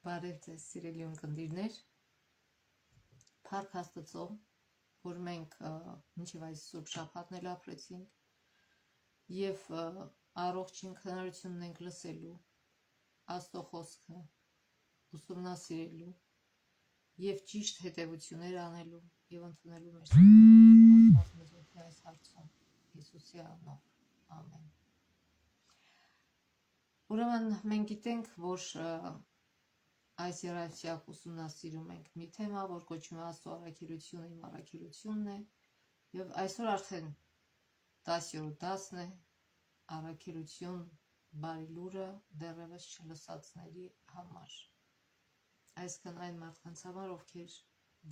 Բարև ձեզ սիրելի ունկնդիրներ, Փառք Աստծո, որ մենք մինչև այս Սուրբ Շաբաթն էլ ապրեցինք եւ առողջ ինքնարություն ենք լսելու Աստծո խոսքը, ուսումնասիրելու եւ ճիշտ հետևություններ անելու եւ ընդունելու մեր Աստծո այս հարցում Հիսուսի անունով, ամեն։ Ուրեմն մենք գիտենք, որ այս երաժշտակ ուսումնասիրում ենք մի թեմա, որ կոչվում է Աստծո առաքելությունը, իմ առաքելությունն է, եւ այսօր արդեն 10-րդ դասն է, առաքելություն բարի լուրը դեռևս չլսածների համար։ Այսինքն այն մարդկանց համար, ովքեր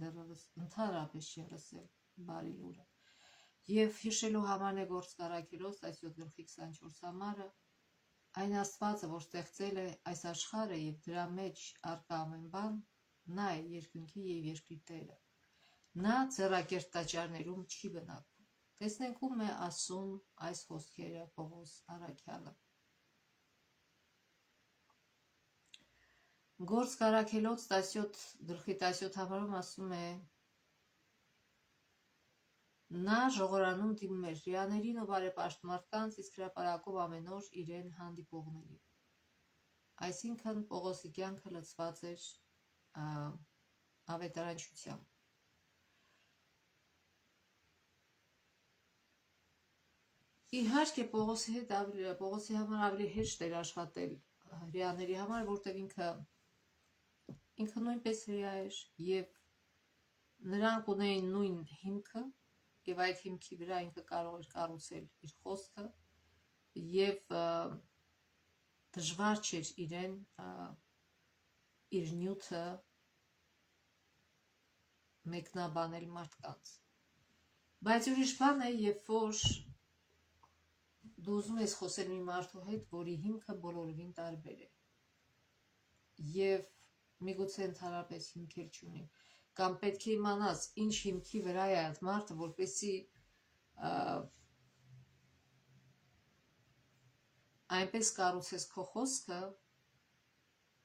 դեռևս ընդհանրապես չեն լսել բարի լուրը։ Եվ հիշելու համար է Գործք առաքելոց 7:24 համարը, այն Աստվածը, որ ստեղծել է այս աշխարհը եւ դրա մեջ առկա ամեն բան, նա է երկնքի եւ երկրի Տերը։ Նա ձեռակերտ տաճարներում չի բնակվում։ Տեսնենք ում է ասում այս խոսքերը Պողոս առաքյալը։ Գործք առաքելոց 17:17 համարում ասում է. Նա ժողորանում դիմում էր հրեաներին ու բարեպաշտ մարդկանց, իսկ հրապարակում ամեն օր իրեն հանդիպողների։ Այսինքն Պողոսի կյանքը լցված էր ավետարանչությամբ։ Իհարկե Պողոսի համար ավելի հեշտ էր աշխատել հրեաների համար, որտեղ ինքը նույնպես հրեա էր եւ նրանք ունեին նույն հիմքը եւ այդ հիմքի վրա ինքը կարող էր կառուցել իր խոսքը եւ դժվար չէր իրեն իր նյութը մեկնաբանել մարդկանց։ Բայց ուրիշ բան է, երբ որ դու ուզում ես խոսել մի մարդու հետ, որի հիմքը բոլորովին տարբեր է եւ միգուցե ընդհանրապես հիմքեր չունի, կամ պետք է իմանաս ինչ հիմքի վրա է այդ մարդը, որպեսզի այնպես կառուցես քո խոսքը,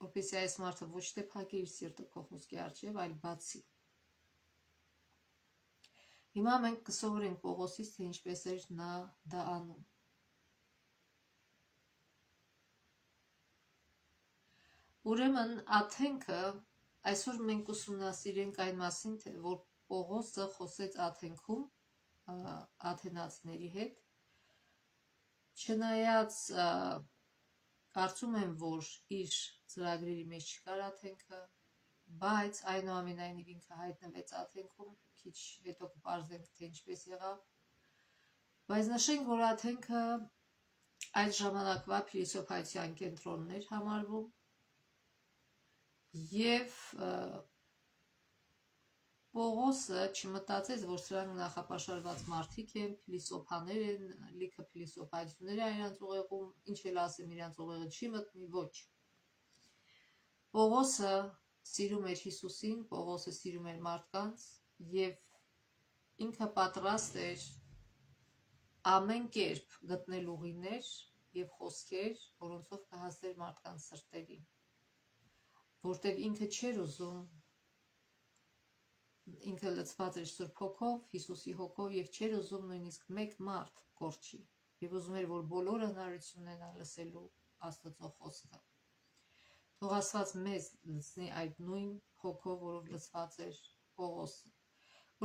որպեսզի այս մարդը ոչ թե փակի իր սիրտը քո խոսքի առջև, այլ բացի։ Հիմա մենք կսովորենք Պողոսից, թե ինչպես էր նա դա անում։ Ուրեմն Աթենքը, այսօր մենք ուսումնասիրենք այն մասին, որ Պողոսը խոսեց Աթենքում աթենացիների հետ, չնայած կարծում եմ, որ իր ծրագրերի մեջ չկար Աթենքը, բայց այնուամենայնիվ ինքը հայտնվեց Աթենքում, քիչ հետո կպարզենք, թե ինչպես եղավ, բայց նշենք, որ Աթենքը այդ ժամանակվա փիլիսոփայության կենտրոնն էր համարվում եւ Պողոսը չմտածեց, որ սրանք նախապաշարված մարդիկ են, փիլիսոփաներ են, լիքը փիլիսոփայություններ է իրանց ուղեղում, ինչ էլ ասեմ, իրանց ուղեղը չի մտնի, ոչ։ Պողոսը սիրում էր Հիսուսին, Պողոսը սիրում էր մարդկանց եւ ինքը պատրաստ էր ամեն կերպ գտնել ուղիներ եւ խոսքեր, որոնցով կհասներ մարդկանց սրտերին, որտեղ ինքը չէր ուզում, ինքը լցված էր Սուրբ Հոգով, Հիսուսի հոգով եւ չէր ուզում նույնիսկ մեկ մարդ կորչի եւ ուզում էր, որ բոլորը հնարավորություն ունենան լսելու Աստծո խոսքը։ Թող Աստված մեզ լցնի այդ նույն հոգով, որով լցված էր Պողոսը։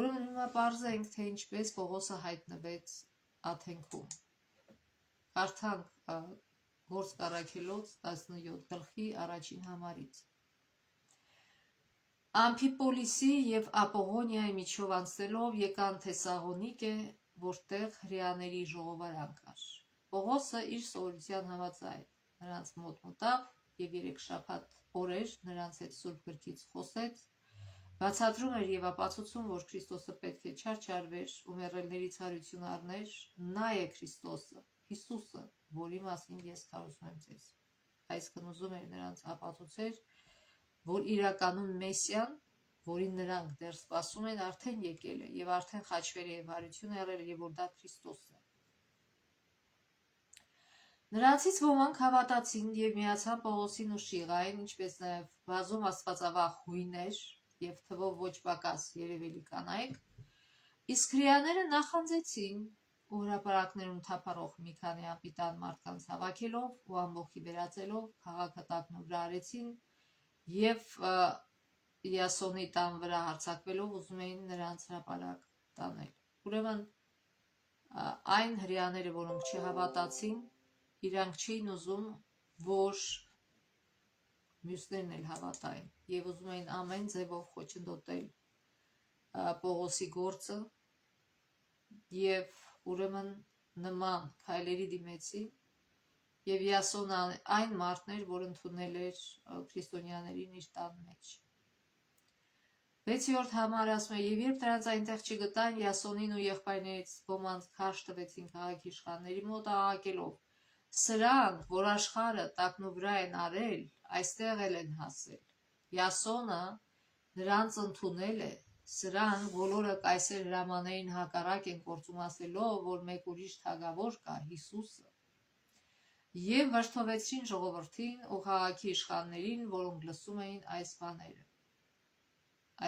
Ուրեմն հիմա պարզենք, թե ինչպես Պողոսը հայտնվեց Աթենքում։ Կարդանք Գործք առաքելոց 17 համարից։ Ամփիպոլիսի եւ Ապողոնիայի միջով անցնելով եկան Թեսաղոնիկե, որտեղ հրեաների ժողովարան կար։ Պողոսը իր սովորության համաձայն նրանց մոտ մտավ եւ 3 շաբաթ օրեր նրանց հետ Սուրբ գրքից խոսեց, բացատրում էր եւ ապացուցում, որ Քրիստոսը պետք է չարչարվեր ու մեռելների ցարություն առներ, նա է Քրիստոսը, Հիսուսը, որի մասին ես քարոզում եմ ձեզ։ Այսինքն ուզում էր նրանց ապացուցել, որ իրականում Մեսիան, որին նրանք դեռ սպասում են, արդեն եկել է եւ արդեն խաչվել է եւ հարություն եղել եւ որ դա Քրիստոսն է։ Նրանցից ոմանք հավատացին և միացան Պողոսին ու Շիղային, ինչպես նաև բազում աստվածավախ հույներ և թվով ոչ պակաս երևելի կանայք, իսկ հրեաները նախանձեցին ու հրապարակներում թափառող մի քանի անպիտան մարդկանց հավաքելով ու ամբոխի վերածելով քաղաքը տակնուվրա և Յասոնի տան վրա հարձակվելով ուզում էին նրանց հրապարակ տանել։ Ուրեմն այն հրեաները, որոնք չհավատացին, իրանք չէին ուզում, որ մյուսներն էլ հավատային և ուզում էին ամեն ձևով խոչընդոտել Պողոսի գործը և ուրեմն նման քայլերի դիմեցին և Յասոնը այն մարդն էր, որ ընդունել էր քրիստոնյաներին իր տան մեջ։ 6-րդ համարը ասում է. «Եվ երբ նրանց այնտեղ չգտան, Յասոնին ու եղբայրներից ոմանց քարշ տվեցին քաղաքի իշխանների մոտ, աղաղակելով. սրանք, որ աշխարհը տակնուվրա են արել, այստեղ էլ են հասել։ Յասոնը նրանց ընդունել է, սրանք բոլորը կայսեր հրամաներին հակառակ են գործում, ասելով, որ մեկ ուրիշ թագավոր կա, Հիսուսը։ Եվ վրդովեցրին ժողովրդին ու քաղաքի իշխաններին, որոնք լսում էին այս բաները։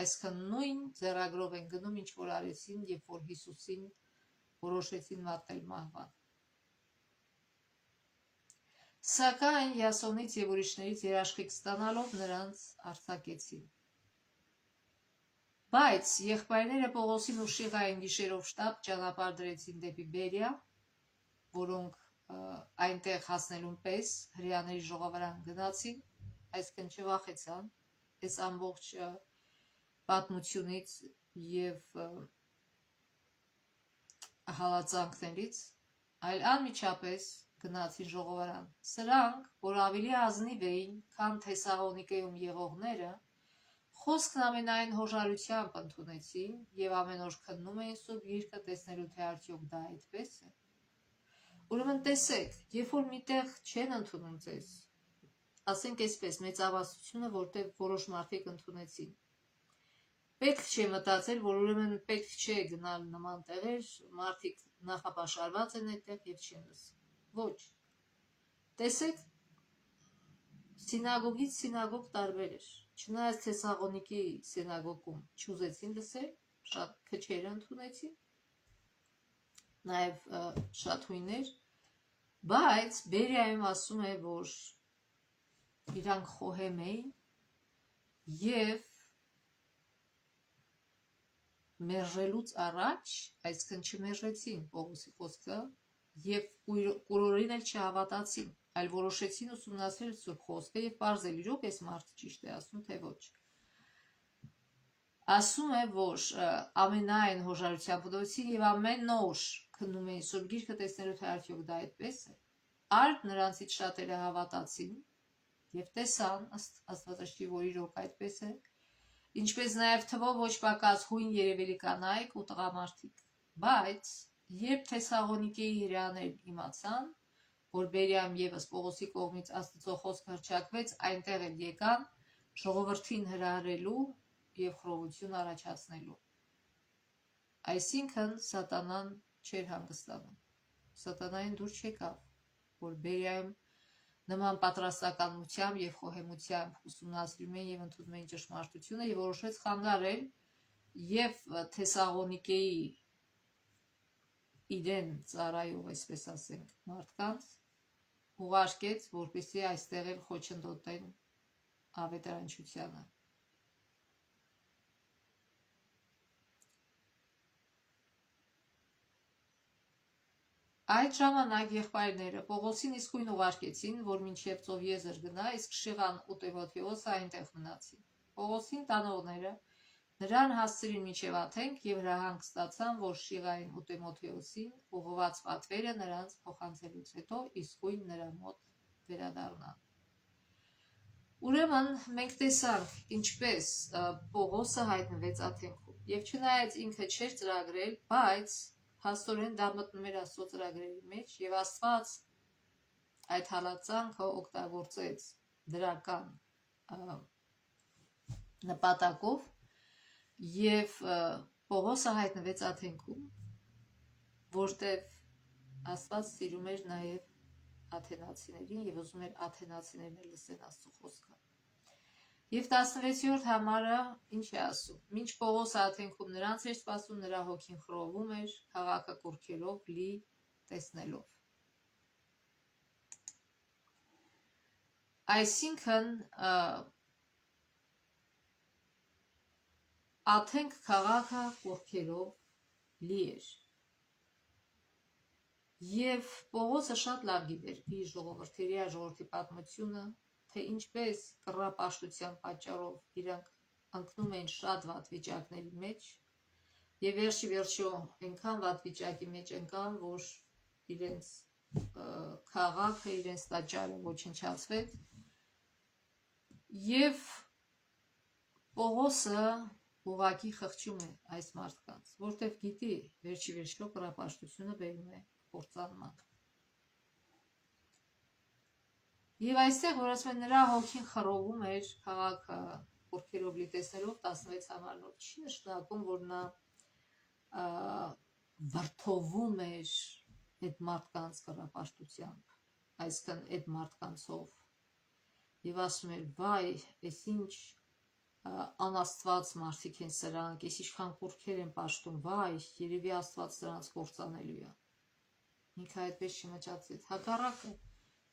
Այսքան նույն ձեռագրով են գնում, ինչ որ արեցին, երբ որ Հիսուսին որոշեցին մատնել մահվան։ Սակայն Յասոնից և ուրիշներից երաշխիք ստանալով նրանց արձակեցին։ Բայց եղբայրները Պողոսին ու Շիղային գիշերով շտապ ճանապարհ դրեցին դեպի Բերիա, որոնք այնտեղ հասնելուն պես հրեաների ժողովարան գնացին, այսինքն չվախեցան այս ամբողջ պատմությունից և հալածանքներից, այլ անմիջապես գնացին ժողովարան։ Սրանք, որ ավելի ազնիվ էին, քան Թեսաղոնիկեում եղողները, խոսքն ամենայն հոժարությամբ ընդունեցին և ամեն օր քննում էին Սուրբ Գիրքը, տեսնելու թե արդյոք դա այդպես է։ Ուրեմն տեսեք, երբ որ միտեղ չեն ընդունում ձեզ, ասենք այսպես, մեծավասությունը, որտեղ որոշ մարդիկ ընդունեցին, պետք չէ մտածել, որ ուրեմն պետք չէ գնալ նման տեղեր, մարդիկ նախապաշարված են այդտեղ և չեն լսում։ Ոչ։ Տեսեք, սինագոգից սինագոգ տարբեր էր։ Չնայած Թեսաղոնիկի սինագոգում չուզեցին լսել, շատ քչերը ընդունեցին, նաև շատ հույներ, բայց Բերիայում ասում է, որ իրանք խոհեմ էին և մերժելուց առաջ, այսինքն չմերժեցին Պողոսի խոսքը և կուրորին էլ չհավատացին, այլ որոշեցին ուսումնասիրել Սուրբ Խոսքը և պարզել իրոք այս մարդը ճիշտ է ասում, թե ոչ։ Ասում է, որ ամենայն հոժարությամբ ուտեցին և ամեն օր քննում էին Սուրբ Գիրքը, տեսնելու թե արդյոք դա այդպես է։ Արդ նրանցից շատերը հավատացին և տեսան Աստվածաշնչի, որ իրոք այդպես է, ինչպես նաև թվով ոչ պակաս հույն երևելի կանայք ու տղամարդիկ։ Բայց երբ Թեսաղոնիկեի հրեաներն իմացան, որ Բերիայում ևս Պողոսի կողմից Աստծո խոսքը հռչակվեց, այնտեղ էլ եկան ժողովրդին հրահրելու և խռովություն առաջացնելու։ Այսինքն սատանան չէր հանգստանում։ Սատանային դուր չեկավ, որ Բերիայում նման պատրաստակամությամբ և խոհեմությամբ ուսումնասիրում էին և ընդունում էին ճշմարտությունը և որոշեց խանգարել և Թեսաղոնիկեի իրեն ծառայող, այսպես ասենք, մարդկանց ուղարկեց, որպեսզի այստեղ էլ խոչընդոտեն ավետարանչությանը։ Այդ ժամանակ եղբայրները Պողոսին իսկույն ուղարկեցին, որ մինչև ծով եզր գնա, իսկ Շիղան ու Տիմոթեոսը այնտեղ մնացին։ Պողոսին տանողները նրան հասցրին մինչև Աթենք և հրահանգստացան, որ Շիղային ու Տիմոթեոսին ուղղված պատվերը նրանց փոխանցելուց հետո իսկույն նրա մոտ վերադառնան։ Ուրեմն մենք տեսանք, ինչպես Պողոսը հայտնվեց Աթենքում, և չնայած ինքը չէր ծրագրել, բայց փաստորեն դա մտնում էր Աստծո ծրագրերի մեջ, և Աստված այդ հալածանքը օգտագործեց դրական նպատակով, և Պողոսը հայտնվեց Աթենքում, որտեղ Աստված սիրում էր նաև աթենացիներին եւ ուզում էր աթենացիներն էլ լսեն Աստծո խոսքը։ Եվ 16-րդ համարը ինչ է ասում. Մինչ Պողոսը Աթենքում նրանց էր սպասում, նրա հոգին խռովում էր քաղաքը կուռքերով լի տեսնելով։ Այսինքն Աթենք քաղաքը կուռքերով լի էր։ Եվ Պողոսը շատ լավ գիտեր իր ժողովրդի պատմությունը, թե ինչպես կռապաշտության պատճառով իրանք ընկնում են շատ վատ վիճակների մեջ եւ վերջի այնքան վատ վիճակի մեջ ընկան, որ իրենց քաղաքը, իրենց տաճարը ոչնչացվեց եւ Պողոսը ուղղակի խղճում է այս մարդկանց, որտեղ գիտի վերջի կռապաշտությունը բերում է կործանման։ Եվ այստեղ, որ ասում են, նրա հոգին խռովում էր քաղաքը կուռքերով լի տեսնելով 16 համարն, չի նշանակում, որ նա վրդովում էր այդ մարդկանց կռապաշտությամբ, այսինքն այդ մարդկանցով, եւ ասում էր, վայ, այս ինչ անաստված մարդիկ են սրանք, այս ինչքան կուռքեր են պաշտում, վայ, երևի Աստված սրանց կործանելու է։ Ինքը այդպես չմճացեց, հակառակը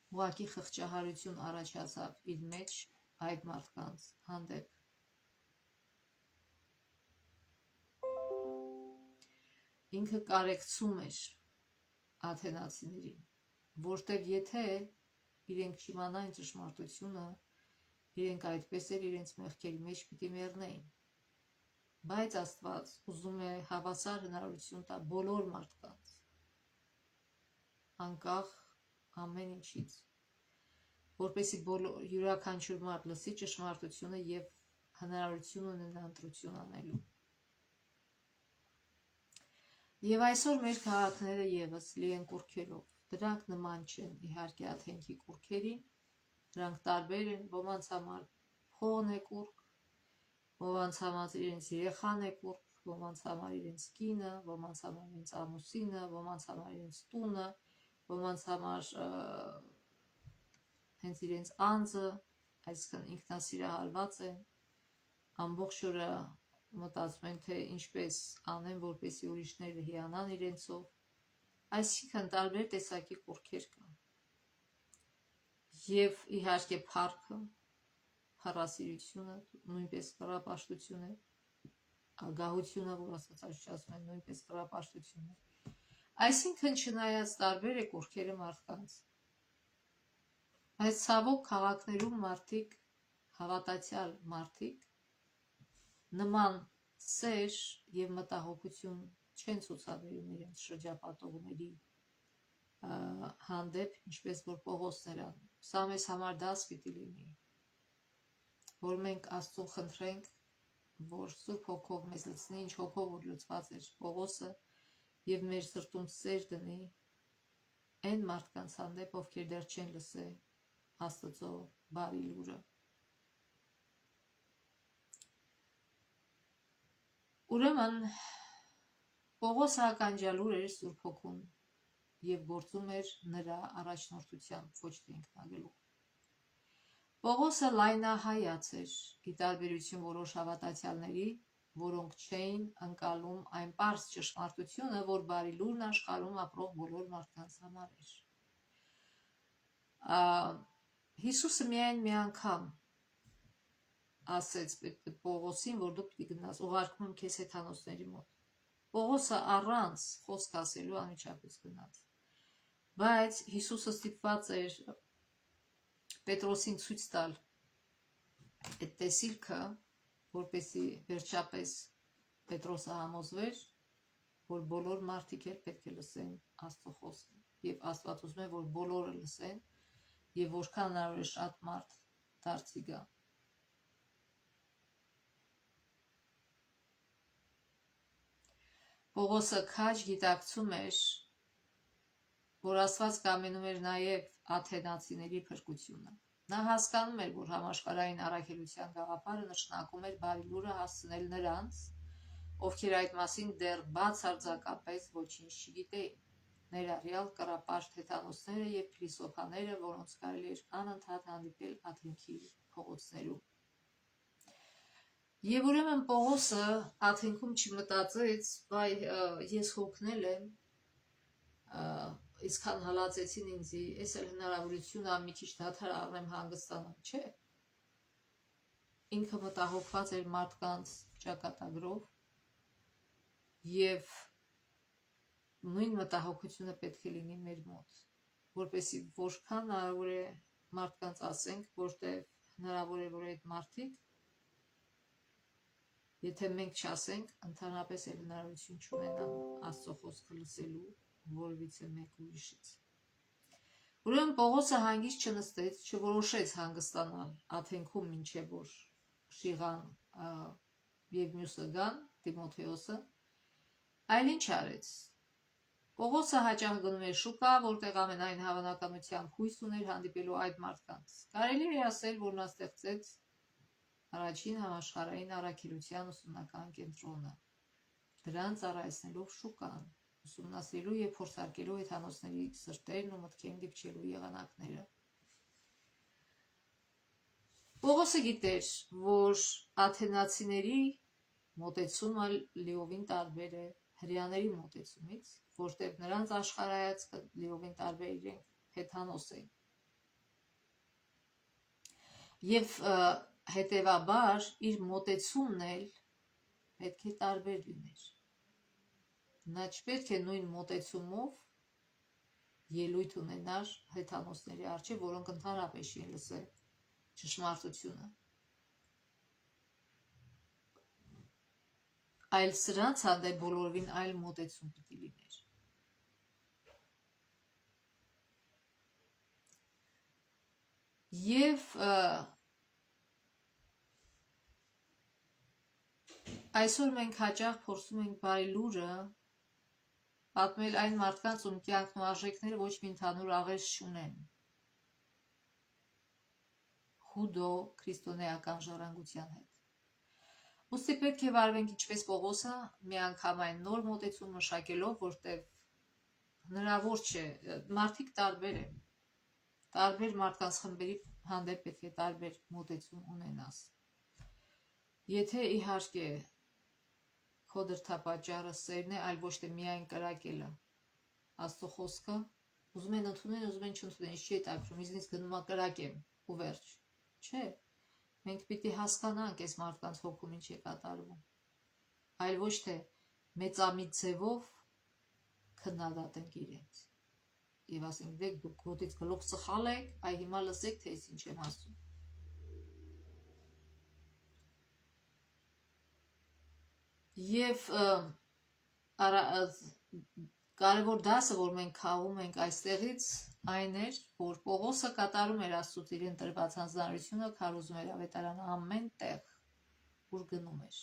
ուղղակի խղճահարություն առաջացավ իր մեջ այդ մարդկանց հանդեպ։ Ինքը կարեկցում էր աթենացիներին, որտեղ եթե իրենք չիմանային ճշմարտությունը, իրենք այդպես էլ իրենց մեղքերի մեջ պիտի մեռնեին։ Բայց Աստված ուզում է հավասար հնարավորություն տա բոլոր մարդկանց, անկախ ամեն ինչից, որպեսզի յուրաքանչյուր մարդ լսի ճշմարտությունը եւ հնարավորություն ունենա ընտրություն անելու։ Եվ այսօր մեր քաղաքները եւս լի են կուռքերով, դրանք նման չեն իհարկե Աթենքի կուռքերին, դրանք տարբեր են, ոմանց համար փողն է կուռք, ոմանց համար իրենց երեխան է կուռք, ոմանց համար իրենց կինը, ոմանց համար իրենց ամուսինը, ոմանց համար իրենց տունը, ոմանց համար հենց իրենց անձը, այսինքն ինքնասիրահարված են, ամբողջ օրը մտածում են, թե ինչպես անեն, որպեսզի ուրիշները հիանան իրենցով, այսինքն տարբեր տեսակի կուռքեր կան։ Եվ իհարկե փառքը, փառասիրությունը, նույնպես կռապաշտություն է, ագահությունը, որ Աստվածաշունչը ասում է, նույնպես կռապաշտություն է։ Այսինքն չնայած տարբեր է կուռքերը մարդկանց, բայց ցավոք քաղաքներում մարդիկ, հավատացյալ մարդիկ, նման սեր եւ մտահոգություն չեն ցուցաբերում իրենց շրջապատողների հանդեպ, ինչպես որ Պողոսն էր անում։ Սա մեզ համար դաս պիտի լինի, որ մենք Աստծուն խնդրենք, որ Սուրբ Հոգով մեզ լցնի, ինչ հոգով որ լցված էր Պողոսը, եւ մեր սրտում սեր դնի այն մարդկանց հանդեպ, ովքեր դեռ չեն լսել Աստծո բարի լուրը։ Ուրեմն Պողոսը ականջալուր էր Սուրբ Հոգուն եւ գործում էր նրա առաջնորդությամբ, ոչ թե ինքնագլուխ։ Պողոսը լայնահայաց էր, ի տարբերություն որոշ հավատացյալների, որոնք չէին ընկալում այն պարզ ճշմարտությունը, որ բարի լուրն աշխարհում ապրող բոլոր մարդկանց համար էր։ Հիսուսը միայն մի անգամ ասեց Պողոսին, որ դու պիտի գնաս, ուղարկում եմ քեզ հեթանոսների մոտ։ Պողոսը առանց խոսք ասելու անմիջապես գնաց։ Բայց Հիսուսը ստիպված էր Պետրոսին ցույց տալ այդ տեսիլքը, որպեսզի վերջապես Պետրոսը համոզվեր, որ բոլոր մարդիկ էլ պետք է լսեն Աստծո խոսքը, եւ Աստված ուզում է, որ բոլորը լսեն, եւ որքան հնարավոր է շատ մարդ դարձի գա։ Պողոսը քաջ գիտակցում էր, որ Աստված կամենում էր նաև աթենացիների փրկությունը։ Նա հասկանում էր, որ համաշխարհային առաքելության գաղափարը նշանակում էր բարի լուրը հասցնել նրանց, ովքեր այդ մասին դեռ բացարձակապես ոչինչ չգիտեին։ ներառյալ կռապաշտ հեթանոսները և փիլիսոփաները, որոնց կարելի էր անընդհատ հանդիպել Աթենքի փողոցներում։ Եվ ուրեմն Պողոսը Աթենքում չմտածեց, բայ ես հոգնել եմ, իսկան հալածեցին ինձի, ես էլ հնարավորություն ամ մի քիչ դադար առնեմ հանգստանամ, չէ։ Ինքը մտահոգված էր մարդկանց ճակատագրով և նույն մտահոգությունը պետք է լինի մեր մոտ, որպեսզի որքան հնարավոր է մարդկանց ասենք, որտեղ հնարավոր է, որ այդ մարդիկ, եթե մենք չասենք, ընդհանրապես էլ հնարավորություն չունենան Աստծո խոսքը լսելու որևիցե մեկ ուրիշից։ Ուրեմն Պողոսը հանգիստ չնստեց, չորոշեց հանգստանալ Աթենքում, մինչև որ Շիղան և մյուսը գան, Տիմոթեոսը, այլ ինչ արեց։ Պողոսը հաճախ գնում էր շուկա, որտեղ ամենայն հավանականությամբ հույս ուներ հանդիպելու այդ մարդկանց։ Կարելի է ասել, որ նա ստեղծեց առաջին համաշխարհային առաքելության ուսումնական կենտրոնը, դրան ծառայեցնելով շուկան, ուսումնասիրելու և փորձարկելու հեթանոսների սրտերն ու մտքերին դիպչելու եղանակները։ Պողոսը գիտեր, որ աթենացիների մոտեցումը լիովին տարբեր է հրեաների մոտեցումից, որտեղ նրանց աշխարհայացքը լիովին տարբեր իրենք հեթանոս էին։ Եվ հետևաբար իր մոտեցումն էլ պետք է տարբեր լիներ։ Նա չպետք է նույն մոտեցումով ելույթ ունենար հեթանոսների առջև, որոնք ընդհանրապես չէին լսել ճշմարտությունը, այլ սրանց հանդեպ բոլորովին այլ մոտեցում պիտի լիներ։ Եվ այսօր մենք հաճախ փորձում ենք բարի լուրը պատմել այն մարդկանց, ում կյանքն ու արժեքները ոչ մի ընդհանուր աղերս չունեն հուդո քրիստոնեական ժառանգության հետ։ Ուստի պետք է վարվենք ինչպես Պողոսը, միանգամայն նոր մոտեցում մշակելով, որտեղ հնարավոր չէ, մարդիկ տարբեր են, տարբեր մարդկանց խմբերի հանդեպ պետք է տարբեր մոտեցում ունենաս։ Եթե իհարկե քո դրդապատճառը սերն է, այլ ոչ թե միայն կրակելը, Աստծո խոսքը, ուզում են ընդունեն, ուզում են չընդունեն, չի հետաքրքրում, ինձնից գնում է կրակեմ ու վերջ։ Չէ, մենք պիտի հասկանանք այս մարդկանց հոգում ինչ է կատարվում, այլ ոչ թե մեծամիտ ձևով քննադատենք իրենց եւ ասենք դեք դուք գոտից գլուխ սխալ եք, այ հիմա լսեք թե ինչ եմ ասում։ Եվ կարևոր դասը, որ մենք քաղում ենք այստեղից, այն էր, որ Պողոսը կատարում էր Աստծուց իրեն տրված հանձնարարությունը, քարոզում էր ավետարանը ամեն տեղ, ուր գնում էր։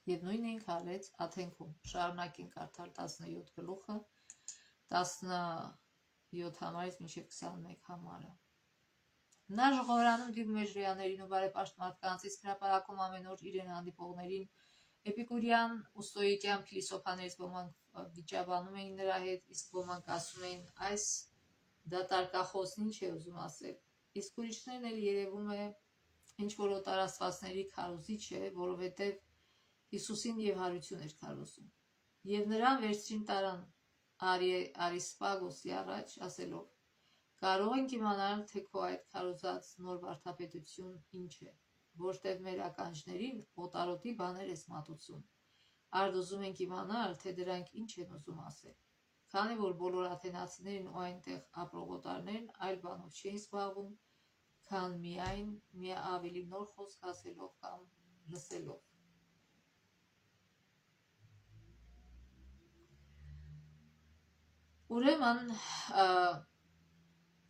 Եվ նույնը ինքը արեց Աթենքում։ Շարունակենք կարդալ 17 գլուխը, 17 համարից մինչև 21 համարը։ Նա ժողովրանում դիմում էր հրեաներին ու բարեպաշտ մարդկանց, իսկ հրապարակում ամեն օր իրեն հանդիպողներին Էպիկուրյան ու ստոիկյան փիլիսոփաներից ոմանք վիճաբանում էին նրա հետ, իսկ ոմանք ասում էին այս դատարկախոսն ինչ է ուզում ասել, իսկ ուրիշներն էլ երևում է ինչ որ օտարաստվածների քարոզիչ է, որովհետև Հիսուսին եւ հարություն էր քարոզում։ Եվ նրան վերցրին տարան Արիսպագոսի առաջ, ասելով. կարող ենք իմանալ, թե քո այդ քարոզած նոր վարդապետություն ինչ է, որտեղ մեր ականջներին օտարոտի բաներ ես մատուցում, արդ ուզում ենք իմանալ, թե դրանք ինչ են ուզում ասել, քանի որ բոլոր աթենացիներն ու այնտեղ ապրող օտարներն այլ բանով չէին զբաղվում, քան միայն մի ավելի նոր խոսք ասելով կամ լսելով։ Ուրեմն,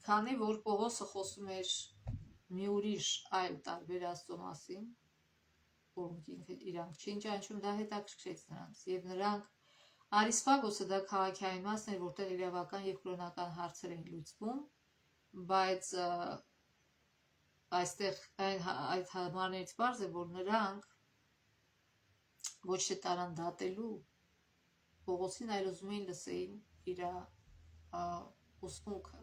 քանի որ Պողոսը խոսում էր մի ուրիշ այլ տարբեր Աստծո մասին, որոնք ինքը իրանք չէին ճանաչում, դա հետաքրքրեց նրանց, եւ նրանք Արիսպագոսը դա քաղաքային մասն էր, որտեղ իրավական եւ կրոնական հարցեր էին լուծվում, բայց այստեղ այդ համարներից բարձ է, որ նրանք ոչ թե տարան դատելու Պողոսին, այլ ուզում էին լսեին իր ուսմունքը։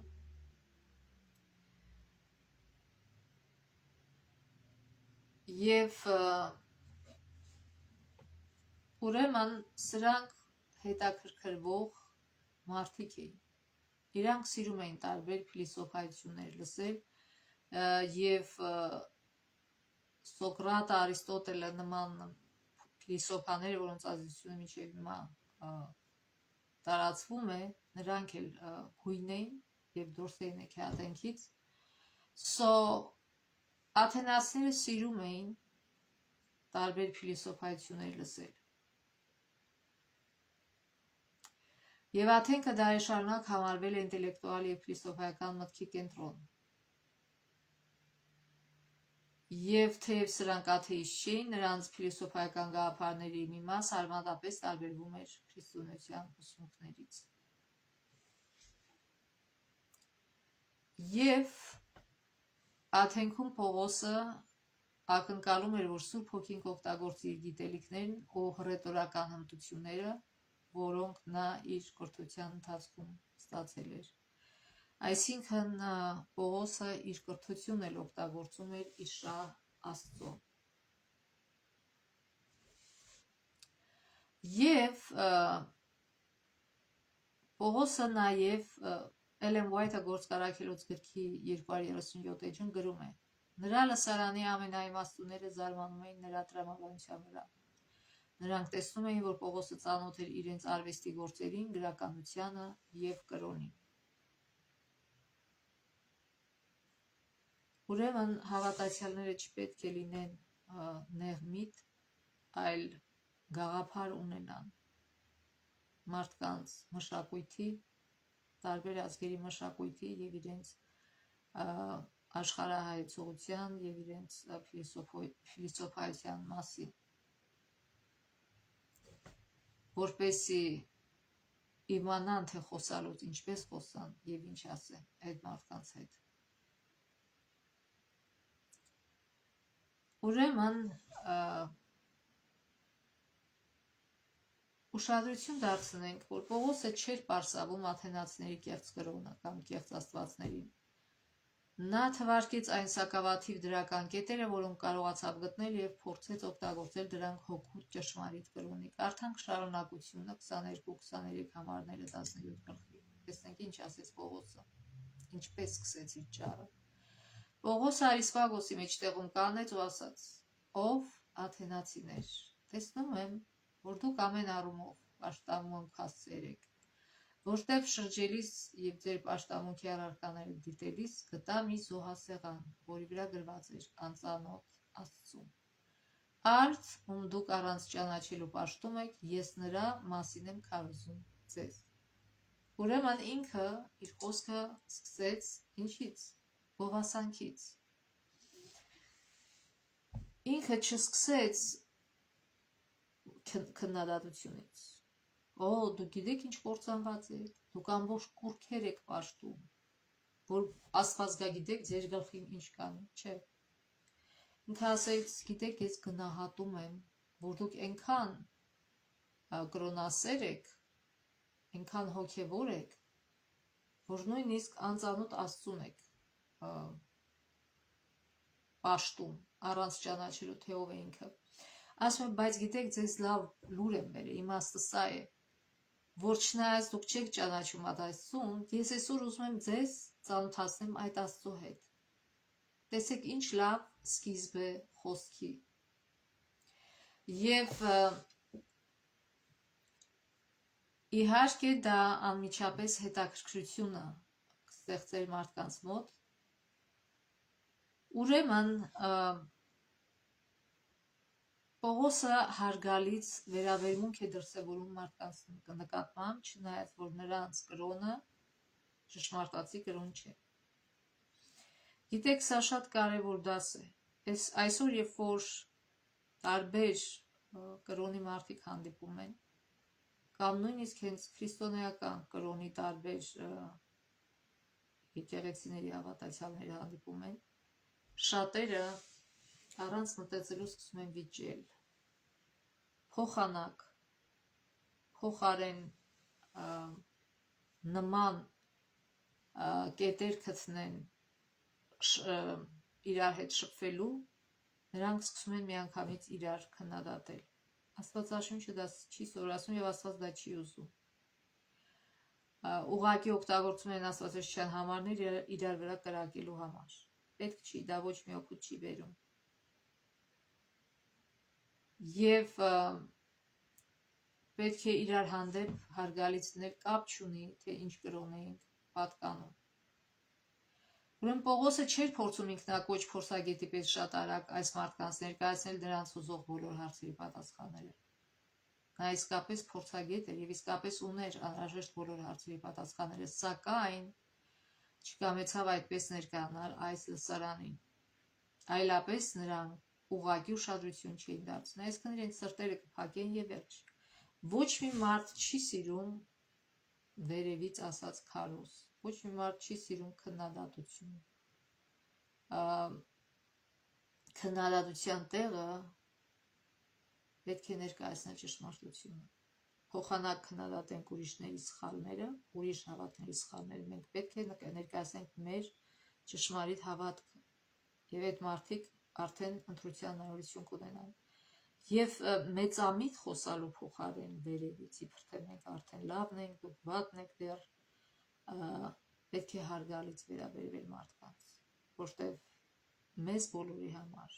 Եվ ուրեմն սրանք հետաքրքրվող մարդիկ էին։ Իրանք սիրում էին տարբեր փիլիսոփայություններ լսել եւ Սոկրատը, Արիստոտելը նման փիլիսոփաները, որոնց ազդեցությունը մինչև հիմա տարածվում է, նրանք էլ գույն էին եւ դուրս էին եկել ատենքից։ Աթենացիները սիրում էին տարբեր փիլիսոփայություններ լսել։ Եվ Աթենքը դարի շարունակ համարվել է ինտելեկտուալ եւ փիլիսոփայական մտքի կենտրոն։ Եվ թեև սրանք աթեիստ չէին, նրանց փիլիսոփայական գաղափարների մի մաս արմատապես տարբերվում էր քրիստոնեության ուսմունքներից։ Եվ Աթենքում Պողոսը ակնկալում էր, որ Սուրբ Հոգին կօգտագործի իր գիտելիքներն ու հռետորական հմտությունները, որոնք նա իր կրթության ընթացքում ստացել էր։ Այսինքն Պողոսը իր կրթությունն էլ օգտագործում էր իր շահ Աստծո։ Եվ Պողոսը նաև Էլեն Ուայթը գործկարակելոց գրքի 237 էջում գրում է. նրա լսարանի ամենաիմաստունները զարմանում էին նրա տրամաբանության վրա։ Նրանք տեսնում էին, որ Պողոսը ծանոթ էր իրենց արվեստի գործերին, գրականությանը և կրոնին։ Ուրեմն հավատացյալները չպետք է լինեն նեղմիտ, այլ գաղափար ունենան մարդկանց մշակույթի, տարբեր ազգերի մշակույթի և իրենց աշխարհայեցողության և իրենց փիլիսոփայության մասին, որպեսզի իմանան, թե խոսալուց ինչպես խոսան և ինչ ասեն այդ մարդկանց հետ։ Ուրեմն ուշադրություն դարձնենք, որ Պողոսը չէր պարսավում աթենացիների կեղծ կրոնը կամ կեղծ աստվածներին։ Նա թվարկեց այն սակավաթիվ դրական կետերը, որոնք կարողացավ գտնել և փորձեց օգտագործել դրանք հոգու ճշմարիտ կրոնի։ Կարդանք շարունակությունը 22-23 համարները 17 գլխի։ Տեսնենք ինչ ասեց Պողոսը, ինչպես սկսեց իր ճառը։ Պողոսը Արիսպագոսի մեջտեղում կանգնեց ու ասաց. «Ով աթենացիներ, տեսնում եմ, որ դուք ամեն առումով պաշտամունք հասցեր եք, որտև շրջելիս և ձեր պաշտամունքի առարկաները դիտելիս գտա մի զոհասեղան, որի վրա գրված էր անծանոթ Աստծուն։ Արդ, ում դուք առանց ճանաչելու պաշտում եք, ես նրա մասին եմ քարոզում ձեզ»։ Ուրեմն ինքը իր խոսքը սկսեց ինչից։ Գովասանքից։ Ինքը չսկսեց քննադատությունից։ Դուք գիտեք ինչ կործանված եք, դուք ամբողջ կուռքեր եք պաշտում, որ Աստված գիտեք ձեր գլխին ինչ կանի, չէ։ Ինքը ասեց, գիտեք, ես գնահատում եմ, որ դուք այնքան կրոնասեր եք, այնքան հոգևոր եք, որ նույնիսկ անծանոթ Աստծուն եք պաշտում, առանց ճանաչելու, թե ով է ինքը։ Ասում եմ, բայց գիտեք, ձեզ լավ լուր եմ բերել, իմաստը սա է, որ չնայած դուք չեք ճանաչում այդ Աստծուն, ես այսօր ուզում եմ ձեզ ծանոթացնեմ այդ Աստծո հետ։ Տեսեք ինչ լավ սկիզբ է խոսքի։ Եվ իհարկե դա անմիջապես հետաքրքրությունը կստեղծեր մարդկանց մոտ։ Ուրեմն Պողոսը հարգալից վերաբերմունք է դրսևորում մարդկանց նկատմամբ, չնայած որ նրանց կրոնը ճշմարտացի կրոն չէ։ Գիտեք, սա շատ կարևոր դաս է։ Այսօր, երբ որ տարբեր կրոնի մարդիկ հանդիպում են, կամ նույնիսկ հենց քրիստոնեական կրոնի տարբեր եկեղեցիների հավատացյալները հանդիպում են, շատերը առանց մտածելու սկսում են վիճել, փոխանակ, փոխարեն նման կետեր գտնեն իրար հետ շփվելու, նրանք սկսում են միանգամից իրար քննադատել։ Աստվածաշունչը դա չի սովորացնում եւ Աստված դա չի ուզում։ Ուղղակի օգտագործում են աստվածաշնչյան համարներ իրար վրա կրակելու համար։ Պետք չի, դա ոչ մի օգուտ չի բերում։ Եվ պետք է իրար հանդեպ հարգալիցնել, կապ չունի, թե ինչ կրոն էինք պատկանում։ Ուրեմն Պողոսը չէր փորձում ինքնակոչ փորձագետի պես շատ արագ այս մարդկանց ներկայացնել նրանց ուզող բոլոր հարցերի պատասխանները։ Նա իսկապես փորձագետ էր եւ իսկապես ուներ անհրաժեշտ բոլոր հարցերի պատասխանները, սակայն չկամեցավ այդպես ներկայանալ այս լսարանին։ Այլապես նրանք ուղղակի ուշադրություն չէին դարձնում, այսինքն իրենց սրտերը կփակեն եւ վերջ։ Ոչ մի մարդ չի սիրում վերևից ասած քարոզ, ոչ մի մարդ չի սիրում քննադատություն։ Քննադատության տեղը պետք է ներկայացնել ճշմարտությունը։ Փոխանակ քննադատենք ուրիշների սխալները, ուրիշ հավատների սխալները, մենք պետք է ներկայացնենք մեր ճշմարիտ հավատքը, եւ այդ մարդիկ արդեն ընտրության հնարավորություն կունենան։ Եվ մեծամիտ խոսալու փոխարեն վերևից, իբր թե մենք արդեն լավն ենք, դուք վատն եք դեռ, պետք է հարգալից վերաբերվել մարդկանց, որտեղ մեզ բոլորի համար,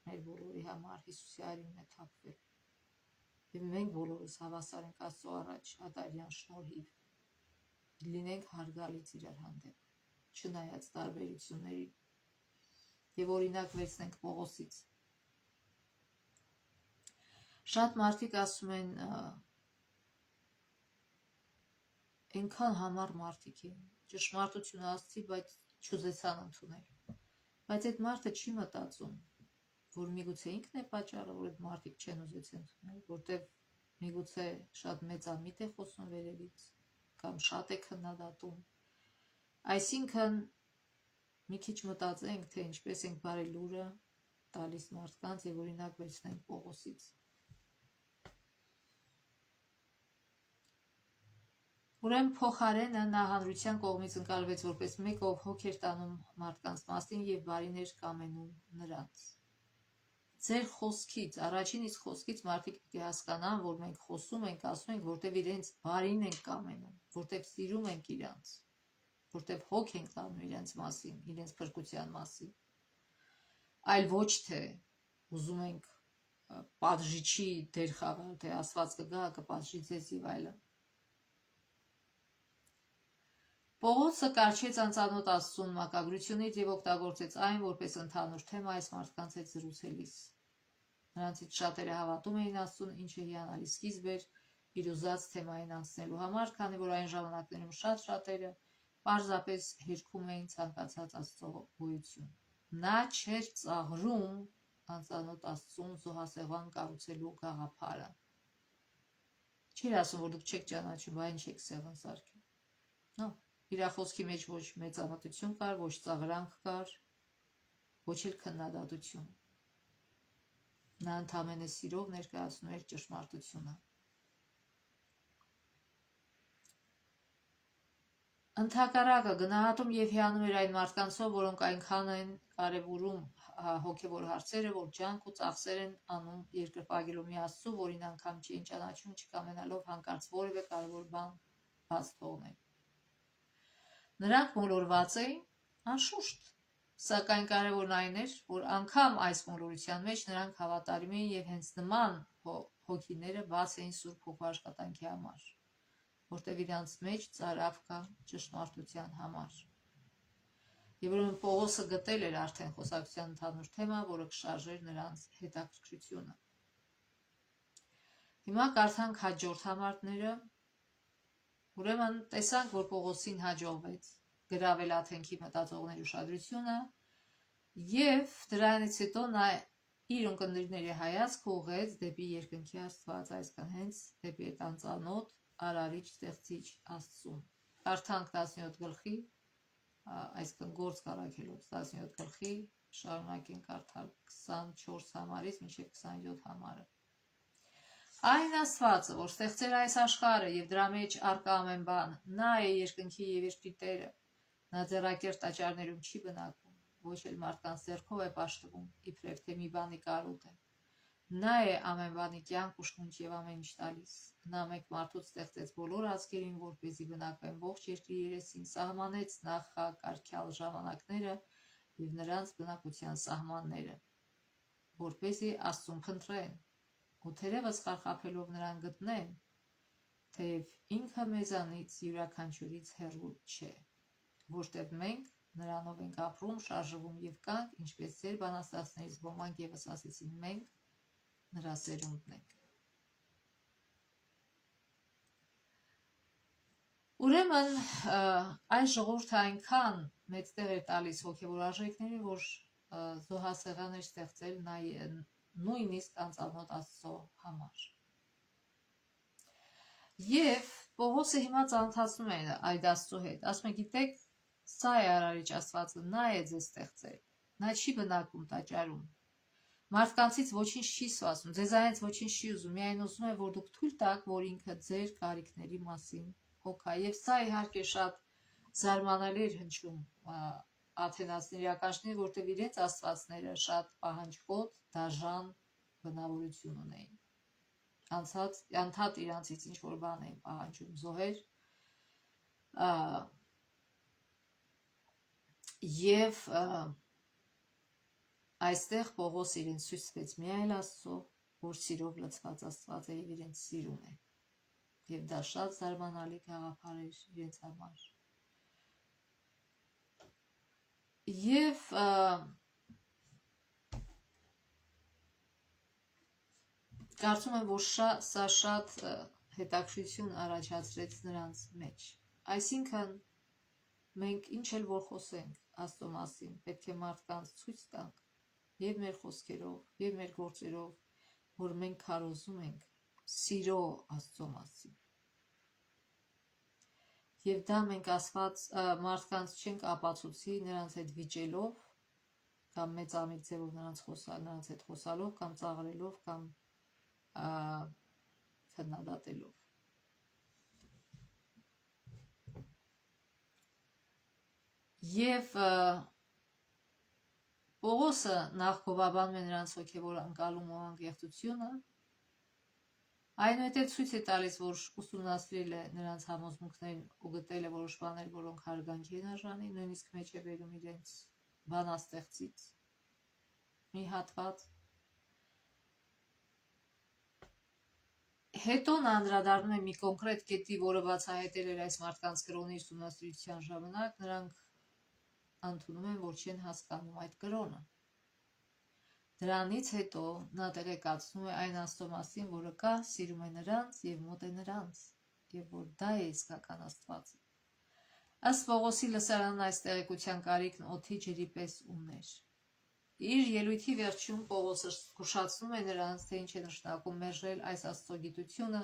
մեր բոլորի համար Հիսուսի արյունն է թափվել։ Եվ մենք բոլորս հավասար ենք Աստծո առաջ ադարյան շնորհիվ, լինենք հարգալից իրար հանդեպ, չնայած տարբերություններին, եւ օրինակ վերցնենք Պողոսից։ Շատ մարդիկ ասում են, այնքան համառ մարդիկ են, ճշմարտությունը ասցի, բայց չուզեցան ընդունել։ Բայց այդ մարդը չի մտածում, որ միգուցե ինքն է պատճառը, որ այդ մարդիկ չեն ուզեցել ընդունել, որտեվ միգուցե շատ մեծամիտ է խոսում վերևից, կամ շատ է քննադատում։ Այսինքն մի քիչ մտածենք, թե ինչպես ենք բարի լուրը տալիս մարդկանց եւ օրինակ վերցնենք Պողոսից։ Ուրեմն փոխարենը նա հանրության կողմից ընկալվեց որպես մեկ, ով հոգ էր տանում մարդկանց մասին եւ բարիներ կամենում նրանց։ Ձեր խոսքից, առաջին իսկ խոսքից մարդիկ պետք է հասկանան, որ մենք խոսում ենք, ասում ենք, որտեվ իրենց բարին ենք կամենում, որտեվ սիրում ենք իրանց, որտեվ հոգ ենք տանում իրենց մասին, իրենց փրկության մասին։ Այլ ոչ թե ուզում ենք պատժիչի դեր խաղալ, թե Աստված կգա, կպատժի ձեզ եւ այլն։ Պողոսը կառչեց անծանոթ Աստծուն մակագրությունից եւ օգտագործեց այն որպես ընդհանուր թեմա այս մարդկանց հետ զրուցելիս։ Նրանցից շատերը հավատում էին Աստծուն, ինչը հիանալի սկիզբ էր իր ուզած թեմային անցնելու համար, քանի որ այն ժամանակներում շատ շատերը պարզապես հերքում էին ցանկացած Աստծո գոյություն։ Նա չէր ծաղրում անծանոթ Աստծուն զոհասեղան կառուցելու գաղափարը։ Չէր ասում, որ դուք չեք ճանաչում, բա ինչ եք սեղան սարքել։ Նո, իր խոսքի մեջ ոչ մեծամտություն կար, ոչ ծաղրանք կար, ոչ էլ քննադատություն։ Նա ընդամենը սիրով ներկայացնում էր ճշմարտությունը։ Ընդհակառակը գնահատում եւ հիանում էր այն մարդկանցով, որոնք այնքան են կարևորում հոգեվոր հարցերը, որ ջանք ու ծախսեր են անում երկրպագելու մի Աստծո, որին անգամ չէին ճանաչում, չկամենալով հանկարծ որևէ կարևոր բան բաց թողնել։ Նրանք մոլորված էին, անշուշտ, սակայն կարևորն այն էր, որ անգամ այս մոլորության մեջ նրանք հավատարիմ էին եւ հենց նման հոգիները բաց էին Սուրբ Հոգու աշխատանքի համար, որտեղ իրանց մեջ ծարավ կա ճշմարտության համար։ Եվ ուրեմն Պողոսը գտել էր արդեն խոսակցության ընդհանուր թեմա, որը կշարժեր նրանց հետաքրքրությունը։ Հիմա կարդանք հաջորդ համարները։ Ուրեմն տեսանք, որ Պողոսին հաջողվեց գրավել Աթենքի մտածողների ուշադրությունը եւ դրանից հետո նա իր ընկերների հայացքը ուղղեց դեպի երկնքի Աստված, այսինքն հենց դեպի այդ անծանոթ արարիչ ստեղծիչ Աստծուն։ Կարդանք 17 գլխի, այսինքն Գործ Առաքելոց 17 գլխի, շարունակենք կարդալ 24 համարից մինչև 27 համարը։ Այն Աստվածը, որ ստեղծել այս աշխարհը եւ դրա մեջ առկա ամեն բան, նա է երկնքի եւ երկրի Տերը, նա ձեռակերտ տաճարներում չի բնակվում, ոչ էլ մարդկանց ձեռքով է պաշտվում, իբրև թե մի բանի կարոտ է։ Նա է ամեն բանի կյանք ու շունչ եւ ամեն ինչ տալիս։ Նա մեկ մարդուց ստեղծեց բոլոր ազգերին, որպեսզի բնակվեն ողջ երկրի երեսին, սահմանեց նախակարգյալ ժամանակները եւ նրանց բնակության սահմանները, որպեսզի Աստծուն փնտրեն, ու թերևս խարխափելով նրան գտնեն, թեև ինքը մեզանից յուրաքանչյուրից հեռու չէ, որտեղ մենք նրանով ենք ապրում, շարժվում եւ կանք, ինչպես ձեր բանաստացներից ոմանք եւս ասեցին, մենք նրա սերունդն ենք։ Ուրեմն այս ժողովուրդը այնքան մեծ տեղ էր տալիս հոգևոր արժեքներին, որ զոհասեղան էր ստեղծել նույնիսկ անծանոթ Աստծո համար։ Եվ Պողոսը հիմա ծանոթացնում է այդ Աստծո հետ, ասում է, գիտեք, սա է Արարիչ Աստվածը, նա է ձեզ ստեղծել, նա չի բնակվում տաճարում, մարդկանցից ոչինչ չի սպասում, ձեզանից ոչինչ չի ուզում, միայն ուզում է, որ դուք թույլ տաք, որ ինքը ձեր կարիքների մասին հոգա։ Եվ սա իհարկե շատ զարմանալի էր հնչում աթենացիների ականջներին, որտեղ իրենց աստվածները շատ պահանջկոտ, դաժան բնավորություն ունեին։ Անթադ իրանցից ինչ-որ բան էին պահանջում, զոհեր, եւ այստեղ Պողոս իրենց ցույց տվեց միայն Աստծո, որ սիրով լցված Աստված է եւ իրենց սիրում է։ Եվ դա շատ զարմանալի գաղափար էր իրենց համար։ Եվ կարծում եմ, որ սա շատ հետաքրքրություն առաջացրեց նրանց մեջ։ Այսինքն մենք ինչ էլ որ խոսենք Աստծո մասին, պետք է մարդկանց ցույց տանք եւ մեր խոսքերով, եւ մեր գործերով, որ մենք քարոզում ենք սիրո Աստծո մասին։ Եվ դա մենք մարդկանց չենք ապացուցի նրանց հետ վիճելով, կամ մեծամիտ ձևով նրանց հետ խոսալով, կամ ծաղրելով, կամ քննադատելով։ Եվ Պողոսը նախ գովաբանում է նրանց հոգևոր անկալում ու անկեղծությունը, այնուհետև ցույց է տալիս, որ ուսումնասիրել է նրանց համոզմունքներն ու գտել է որոշ բաներ, որոնք հարգանքի են արժանի, նույնիսկ մեջ է բերում իրենց բանաստեղծից մի հատված։ Հետո նա անդրադառնում է մի կոնկրետ կետի, որը բացահայտել էր այս մարդկանց կրոնի ուսումնասիրության ժամանակ, նրանք ընդունում են, որ չեն հասկանում այդ կրոնը։ Դրանից հետո նա տեղեկացնում է այն Աստծո մասին, որը կա, սիրում է նրանց եւ մոտ է նրանց, եւ որ դա է իսկական Աստվածը։ Ըստ Պողոսի լսարանն այս տեղեկության կարիքն օդի ջրի պես ուներ։ Իր ելույթի վերջում Պողոսը զգուշացնում է նրանց, թե ինչ է նշանակում մերժել այս Աստծո գիտությունը,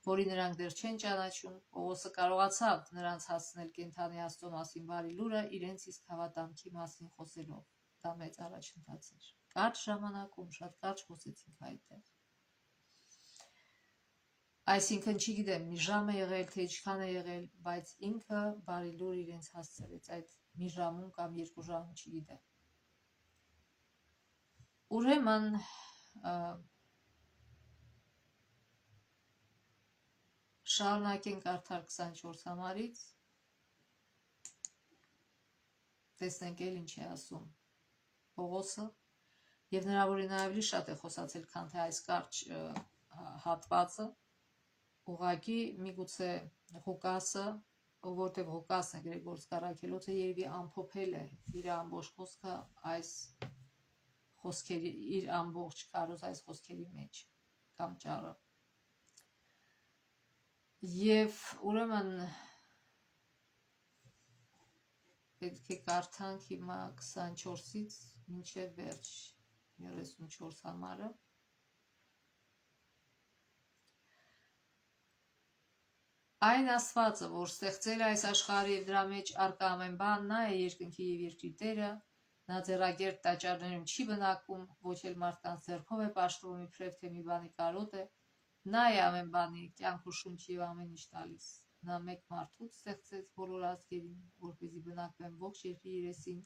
որի նրանք դեռ չեն ճանաչում։ Պողոսը կարողացավ նրանց հասցնել կենդանի Աստծո մասին բարի լուրը իրենց իսկ հավատամքի մասին խոսելով։ Դա մեծ առաջընթաց էր։ Կարճ ժամանակում շատ կարճ խոսեցինք այդտեղ։ Այսինքն չգիտեմ, մի ժամ է եղել, թե ինչքան է եղել, բայց ինքը բարի լուր իրենց հասցրեց այդ մի ժամում կամ 2 ժամում, չգիտեմ։ Ուրեմն շարունակենք արդար 24 համարից, տեսնենք էլ ինչ է ասում Պողոսը, եւ նրա որին ավելի շատ է խոսացել, քան թե այս կարճ հատվածը, ուղղակի միգուցե Ղուկասը, որտեղ Ղուկասն է Գրեգոր Սկարաքելոցը երևի ամփոփել է իր ամբողջ խոսքը այս խոսքերի, իր ամբողջ քարոզ այս խոսքերի մեջ կամ ճառը։ Եվ ուրեմն պետք է կարդանք հիմա 24-ից մինչև վերջ 34 համարը։ Այն Աստվածը, որ ստեղծել է այս աշխարհը եւ դրա մեջ առկա ամեն բան, նա է երկնքի եւ երկրի Տերը, նա ձեռակերտ տաճարներում չի բնակվում, ոչ էլ մարդկանց ձեռքով է պաշտվում, իբրև թե մի բանի կարոտ է, Նա է ամեն բանի կյանք ու շունչ եւ ամեն ինչ տալիս։ Նա մեկ մարդուց ստեղծեց բոլոր ազգերին, որպեսզի բնակվեն ողջ երկրի երեսին,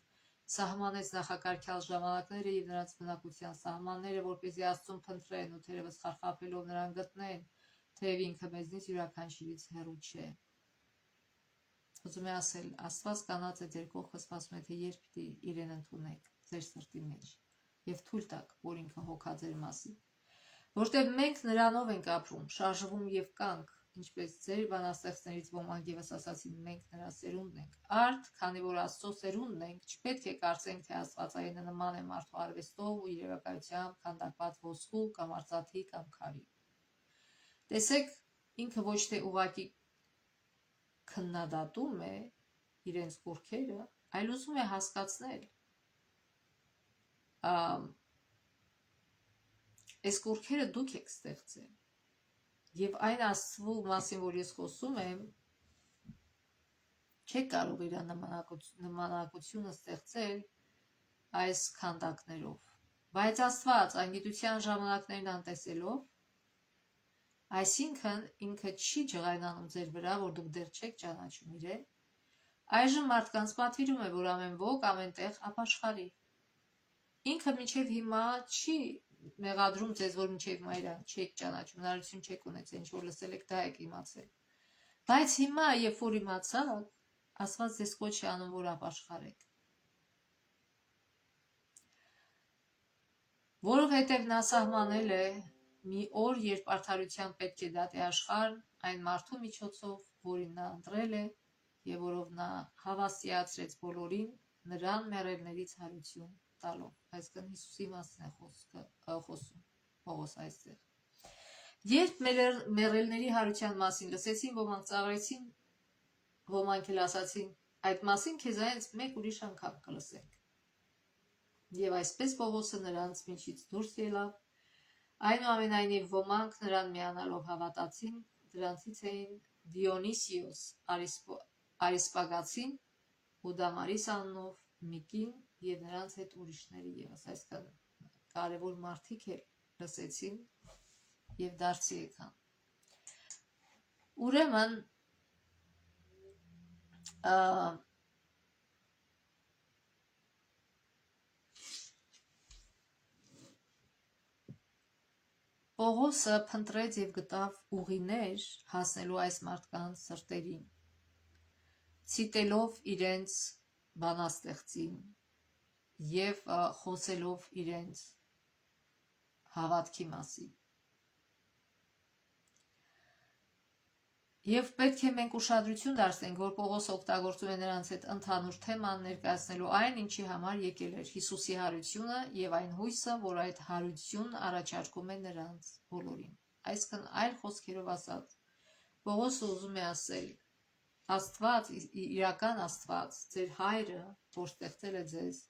սահմանեց նախակարգյալ ժամանակները եւ նրանց բնակության սահմանները, որպեսզի Աստծուն փնտրեն ու թերևս խարխափելով նրան գտնեն, թեև ինքը մեզնից յուրաքանչյուրից հեռու չէ։ Ուզում է ասել, Աստված կանած է ձեր կողքը, սպասում է, թե երբ պիտի իրեն ընդունեք ձեր սրտի մեջ եւ թույլ տաք, որ ինքը հոգա ձեր մասին։ Որտեղ մենք նրանով ենք ապրում, շարժվում եւ կանք, ինչպես ձեր բանաստեղծներից ոմանք եւս ասացին, մենք նրա սերունդն ենք։ Արդ, քանի որ Աստծո սերունդն ենք, չպետք է կարծենք, թե Աստվածայինը նման է մարդու արվեստով ու երևակայությամբ քանդակված ոսկու կամ արծաթի կամ քարի։ Տեսեք, ինքը ոչ թե ուղղակի քննադատում է իրենց կողքերը, այլ ուզում է հասկացնել այս կողքերը դուք եք ստեղծել եւ այն Աստծու մասին, որ ես խոսում եմ, չեք կարող իր նմանակությունը ստեղծել այս քանդակներով, բայց Աստված այն գիտության ժամանակներն անտեսելով, այսինքն ինքը չի ջղայնանում ձեր վրա, որ դուք դեռ չեք ճանաչում իրեն, այժմ մարդկանց պատվիրում է, որ ամեն ոք ամենտեղ ապաշխարի։ Ինքը մինչև հիմա չի մեղադրում ձեզ, որ մինչև հիմա իրան չեք ճանաչում, հնարավորություն չեք ունեցել, ինչ որ լսել եք, դա եք իմացել։ Բայց հիմա, երբ որ իմացաք, Աստված ձեզ կոչ է անում, որ ապաշխարեք։ Որովհետև նա սահմանել է մի օր, երբ արդարության պետք է դատի աշխարհն այն մարդու միջոցով, որին նա ընտրել է եւ որով նա հավաստիացրեց բոլորին, նրան մեռելներից հարություն տալով։ Այսինքն Հիսուսի մասին է խոսում Պողոս այստեղ։ Երբ մեռելների հարության մասին լսեցին, ոմանք ծաղրեցին, ոմանք էլ ասացին, այդ մասին քեզանից մեկ ուրիշ անգամ կլսենք։ Եվ այսպես Պողոսը նրանց միջից դուրս ելավ, այնուամենայնիվ ոմանք նրան միանալով հավատացին, դրանցից էին Դիոնիսիոս Արիսպագացին ու Դամարիս անունով մի կին եւ նրանց հետ ուրիշները եւս, այսքան կարևոր մարդիկ էլ լսեցին եւ դարձի եկան։ Ուրեմն Պողոսը փնտրեց եւ գտավ ուղիներ հասնելու այս մարդկանց սրտերին, ցիտելով իրենց բանաստեղծին եւ խոսելով իրենց հավատքի մասին։ Եվ պետք է մենք ուշադրություն դարձնենք, որ Պողոսը օգտագործում է նրանց հետ ընդհանուր թեման ներկայացնելու այն, ինչի համար եկել էր Հիսուսի հարությունը եւ այն հույսը, որ այդ հարությունն առաջարկում է նրանց բոլորին։ Այսինքն այլ խոսքերով ասած, Պողոսը ուզում է ասել. Աստված, իրական Աստված, ձեր հայրը, որ ստեղծել է ձեզ,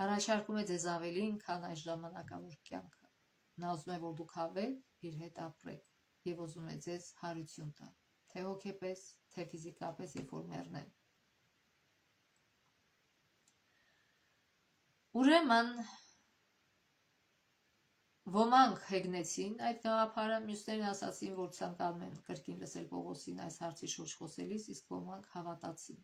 առաջարկում է ձեզ ավելին, քան այս ժամանակավոր կյանքը։ Նա ուզում է, որ դուք հավեք իր հետ ապրեք եւ ուզում է ձեզ հարություն տալ, թե հոգեպես, թե ֆիզիկապես, երբ որ մեռնեն։ Ուրեմն ոմանք հեգնեցին այդ գաղափարը, մյուսներն ասացին, որ ցանկանում են կրկին լսել Պողոսին այս հարցի շուրջ խոսելիս, իսկ ոմանք հավատացին։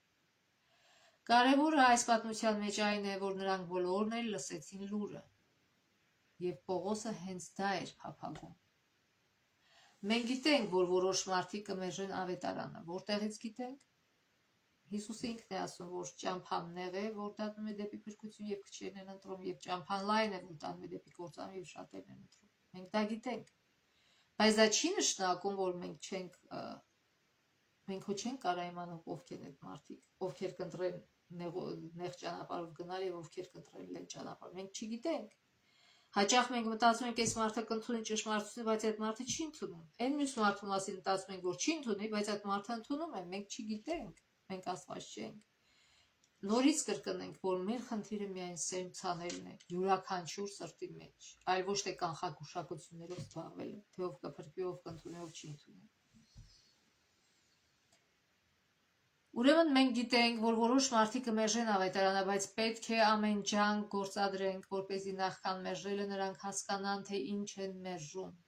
Կարևորը այս պատմության մեջ այն է, որ նրանք բոլորն էլ լսեցին լուրը, եւ Պողոսը հենց դա էր փափագում։ Մենք գիտենք, որ որոշ մարդիկ կմերժեն ավետարանը, որտեղից գիտենք։ Հիսուսը ինքն է ասում, որ ճամփան նեղ է, որ դատնում է դեպի փրկություն եւ քչերն են ընտրում, եւ ճամփան լայն է, որ տանում է դեպի կործանում եւ շատերն են ընտրում։ Մենք դա գիտենք։ Բայց դա չի նշանակում, որ մենք չենք կարող իմանալ ովքեր են այդ մարդիկ, ովքեր կընտրեն նեղ ճանապարհով գնալ եւ ովքեր կընտրեն լայն ճանապարհ։ Մենք չգիտենք։ Հաճախ մենք մտածում ենք, այս մարդը կընդունի ճշմարտությունը, բայց այդ մարդը չի ընդունում։ Այն մյուս մարդու մասին մտածում ենք, որ չի ընդունի, բայց այդ մարդը ընդունում է, մենք չգիտենք, մենք Աստված չենք։ Նորից կրկնենք, որ մեր խնդիրը միայն սերմ ցանելն է, յուրաքանչյուր սրտի մեջ, այլ ոչ թե կանխագուշակություններով զբաղվելը, թե ով կփրկվի, ով կընդունի, ով չի ընդունի։ Ուրեմն մենք գիտենք, որ որոշ մարդիկ կմերժեն ավետարանը, բայց պետք է ամեն ջանք գործադրենք, որպեսզի նախքան մերժելը նրանք հասկանան, թե ինչ են մերժում։ Եվ Պողոսը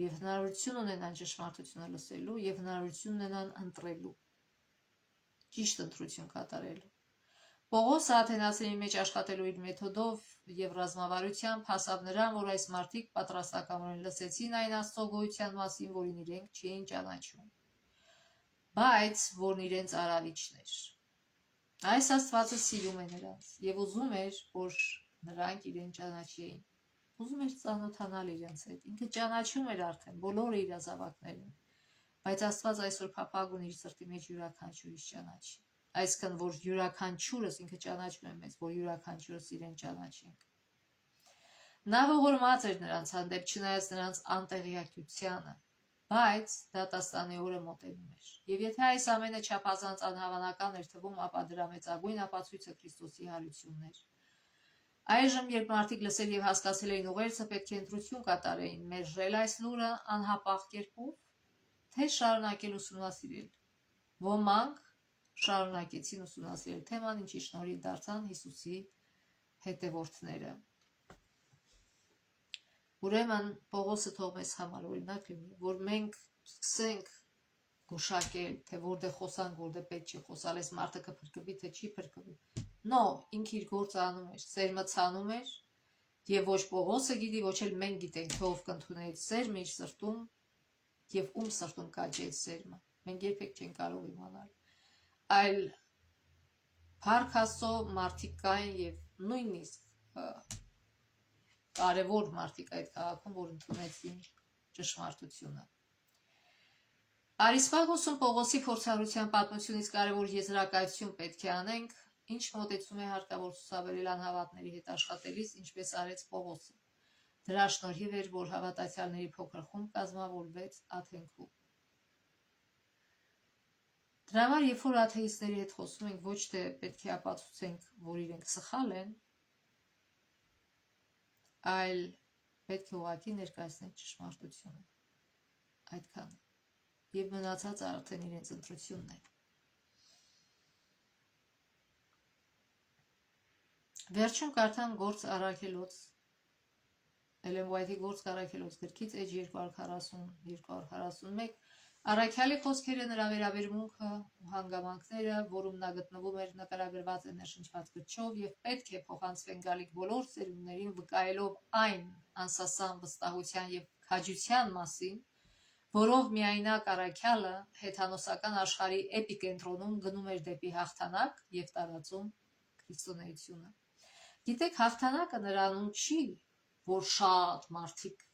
եւ հնարավորություն ունենան ճշմարտությունը լսելու եւ հնարավորություն ունենան ընտրելու, ճիշտ ընտրություն կատարելու։ Պողոսը Աթենացիների մեջ աշխատելու իր մեթոդով եւ ռազմավարությամբ հասավ նրան, որ այս մարդիկ պատրաստակամորեն լսեցին այն Աստծո գոյության մասին, որին իրենք չէին ճանաչում, բայց որն իրենց արարիչն էր։ Այս Աստվածը սիրում է նրանց եւ ուզում էր, որ նրանք իրեն ճանաչեին։ Ուզում էր ծանոթանալ իրենց հետ։ Ինքը ճանաչում էր արդեն բոլոր իր ազավակներին, բայց Աստված այսօր փափագ ունի իր սրտի մեջ յուրաքանչյուրից ճանաչի։ Այսինքն, որ յուրաքանչյուրս ինքը ճանաչում է մեզ, որ յուրաքանչյուրս իրեն ճանաչենք։ Նա ողորմած էր նրանց հանդեպ, չնայած նրանց անտեղյակությանը, բայց դատաստանի օրը մոտենում էր։ Եվ եթե այս ամենը չափազանց անհավանական էր թվում, ապա դրա մեծագույն ապացույցը Քրիստոսի հարությունն էր։ Այժմ, երբ մարդիկ լսել եւ հասկացել էին ուղերձը, պետք է ընտրություն կատարեին, մերժել այս լուրը անհապաղ կերպով, թե շարունակել ուսումնասիրել։ Ոմանք շարունակեցին ուսումնասիրել թեման, ինչի շնորհիվ դարձան Հիսուսի հետևորդները։ Ուրեմն Պողոսը թող մեզ համար օրինակ լինի, որ մենք սկսենք գուշակել, թե որտեղ խոսանք, որտեղ պետք չի խոսալ, այս մարդը կփրկվի, թե չի փրկվի։ No, ինքը իր գործը անում էր, սերմը ցանում էր, եւ ոչ Պողոսը գիտի, ոչ էլ մենք գիտենք, թե ով կընդունի այդ սերմը իր սրտում եւ ում սրտում կաճի այդ սերմը։ Մենք երբեք չենք կարող իմանալ։ Այլ Փառք Աստծո մարդիկ կային եւ նույնիսկ կարևոր մարդիկ այդ քաղաքում, որ ընդունեցին ճշմարտությունը։ Արիսպաղոսում Պողոսի փորձառության պատմությունից կարևոր եզրակացություն պետք է անենք, ինչ մոտեցում է հարկավոր ցուցաբերել անհավատների հետ աշխատելիս, ինչպես արեց Պողոսը։ Դրա շնորհիվ էր, որ հավատացյալների փոքր խումբ կազմավորվեց Աթենքում։ Դրա համար, երբ որ աթեիստների հետ խոսում ենք, ոչ թե պետք է ապացուցենք, որ իրենք սխալ են, այլ պետք է ուղղակի ներկայացնենք ճշմարտությունը։ Այդքանը։ Եվ մնացածը արդեն իրենց ընտրությունն է։ Վերջում կարդամ Գործ Առաքելոց Էլեն Ուայթի Գործ Առաքելոց գրքից էջ 240-241 Առաքյալի խոսքերը, նրա վերաբերմունքը ու հանգամանքները, որում նա գտնվում էր, նկարագրված է ներշնչված գրչով եւ պետք է փոխանցվեն գալիք բոլոր ծերուններին, վկայելով այն անսասան վստահության եւ քաջության մասին, որով միայնակ Առաքյալը հեթանոսական աշխարհի էպիկենտրոնում գնում էր դեպի հաղթանակ եւ տարածում քրիստոնեությունը։ Գիտեք, հաղթանակը նրանում չի, որ շատ մարդիկ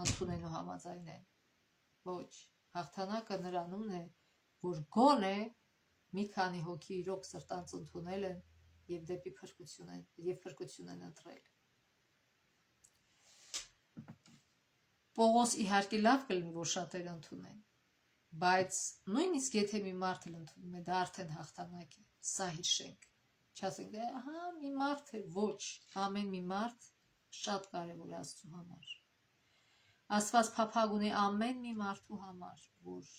ընդունեն ու համաձայնեն։ Ոչ, հաղթանակը նրանումն է, որ գոնե մի քանի հոգի իրոք սրտանց ընդունել են եւ դեպի փրկություն են ընտրել։ Պողոս իհարկե լավ կլինի, որ շատերը ընդունեն, բայց նույնիսկ եթե մի մարդ էլ ընդունում է, դա արդեն հաղթանակ է, սա հիշենք։ Չասենք, ահա մի մարդ է, ոչ, ամեն մի մարդ շատ կարևոր է Աստծո համար։ Աստված փափագ ունի ամեն մի մարդու համար, որ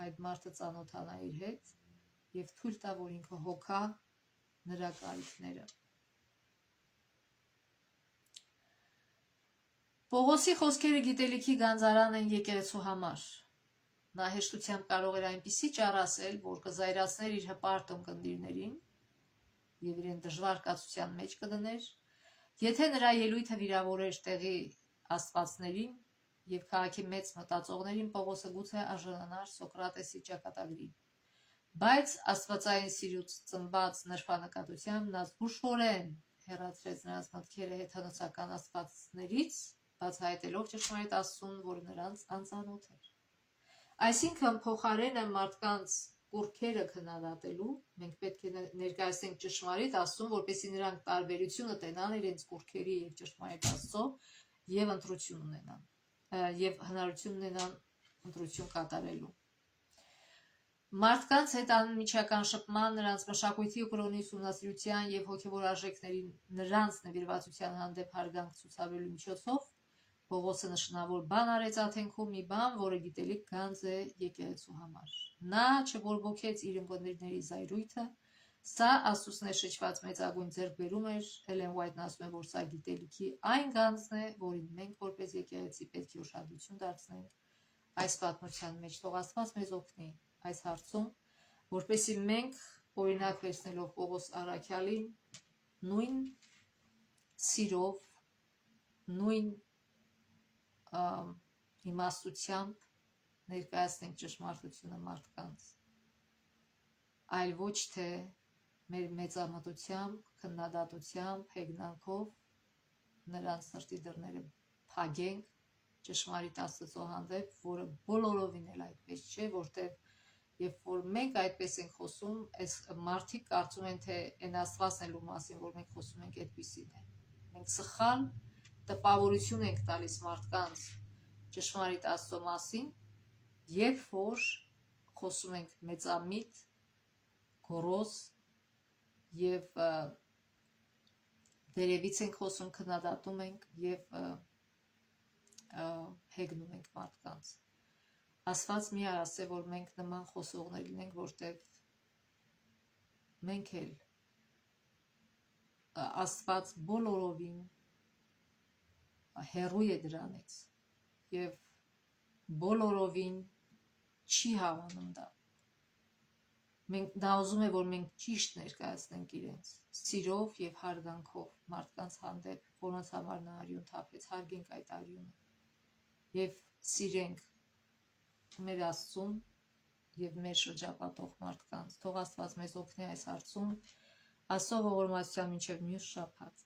այդ մարդը ծանոթանա իր հետ եւ թույլ տա, որ ինքը հոգա նրա կարիքները։ Պողոսի խոսքերը գիտելիքի գանձարան են եկեղեցու համար։ Նա հեշտությամբ կարող էր այնպիսի ճառասել, որ կզայրացներ իր հպարտ ունկնդիրներին եւ իրեն դժվար կացության մեջ կդներ, եթե նրա ելույթը վիրավորեր տեղի աստվածներին եւ քաղաքի մեծ մտածողներին, Պողոսը գուցե արժանանար Սոկրատեսի ճակատագրին։ Բայց աստվածային սիրուց ծնված նրբանկատությամբ նա զգուշորեն հեռացրեց նրանց մտքերը հեթանոսական աստվածներից, բացահայտելով ճշմարիտ Աստծուն, որը նրանց անծանոթ էր։ Այսինքն փոխարենը մարդկանց կուռքերը քննադատելու, մենք պետք է ներկայացնենք ճշմարիտ Աստծուն, որպեսզի նրանք տարբերությունը տենան իրենց կուռքերի եւ ճշմարիտ Աստծո եւ ընտրություն ունենան, եւ հնարավորություն ունենան ընտրություն կատարելու։ Մարդկանց հետ անմիջական շփման, նրանց մշակույթի ու կրոնի ուսումնասիրության եւ հոգեվոր արժեքների նրանց նվիրվածության հանդեպ հարգանք ցուցաբերելու միջոցով Պողոսը նշանավոր բան արեց Աթենքում, մի բան, որը գիտելիք գանձ է եկեղեցու համար։ Նա չբորբոքեց իր ընկերների զայրույթը, Սա Աստծուն է շրջված մեծագույն ձեռքբերում էր, Էլեն Ուայթն ասում է, որ սա գիտելիքի այն գանձն է, որին մենք որպես եկեղեցի պետք է ուշադրություն դարձնենք այս պատմության մեջ։ Թող Աստված մեզ օգնի այս հարցում, որպեսզի մենք օրինակ վերցնելով Պողոս Առաքյալին նույն սիրով, նույն իմաստությամբ ներկայացնենք ճշմարտությունը մարդկանց, այլ ոչ թե մեր մեծամտությամբ, քննադատությամբ, հեգնանքով նրանց սրտի դռները փակենք ճշմարիտ Աստծո հանդեպ, որը բոլորովին էլ այդպես չէ, որտեղ երբ որ մենք այդպես ենք խոսում, այս մարդիկ կարծում են, թե այն Աստվածն է լու մասին, որ մենք խոսում ենք, այդպիսին է։ Մենք սխալ տպավորություն ենք տալիս մարդկանց ճշմարիտ Աստծո մասին, երբ որ խոսում ենք մեծամիտ, գոռոզ եւ դերևից ենք խոսում, քննադատում ենք եւ հեգնում ենք մարդկանց։ Աստված մի ասե, որ մենք նման խոսողներ լինենք, որտեղ մենք էլ Աստված բոլորովին հեռու է դրանից եւ բոլորովին չի հավանում դա։ Նա ուզում է, որ մենք ճիշտ ներկայացնենք իրենց սիրով եւ հարգանքով մարդկանց հանդեպ, որոնց համար նա արյուն թափեց, հարգենք այդ արյունը եւ սիրենք մեր Աստծուն եւ մեր շրջապատող մարդկանց։ Թող Աստված մեզ օգնի այս հարցում, Աստծո ողորմածությամբ մինչև մյուս շաբաթ։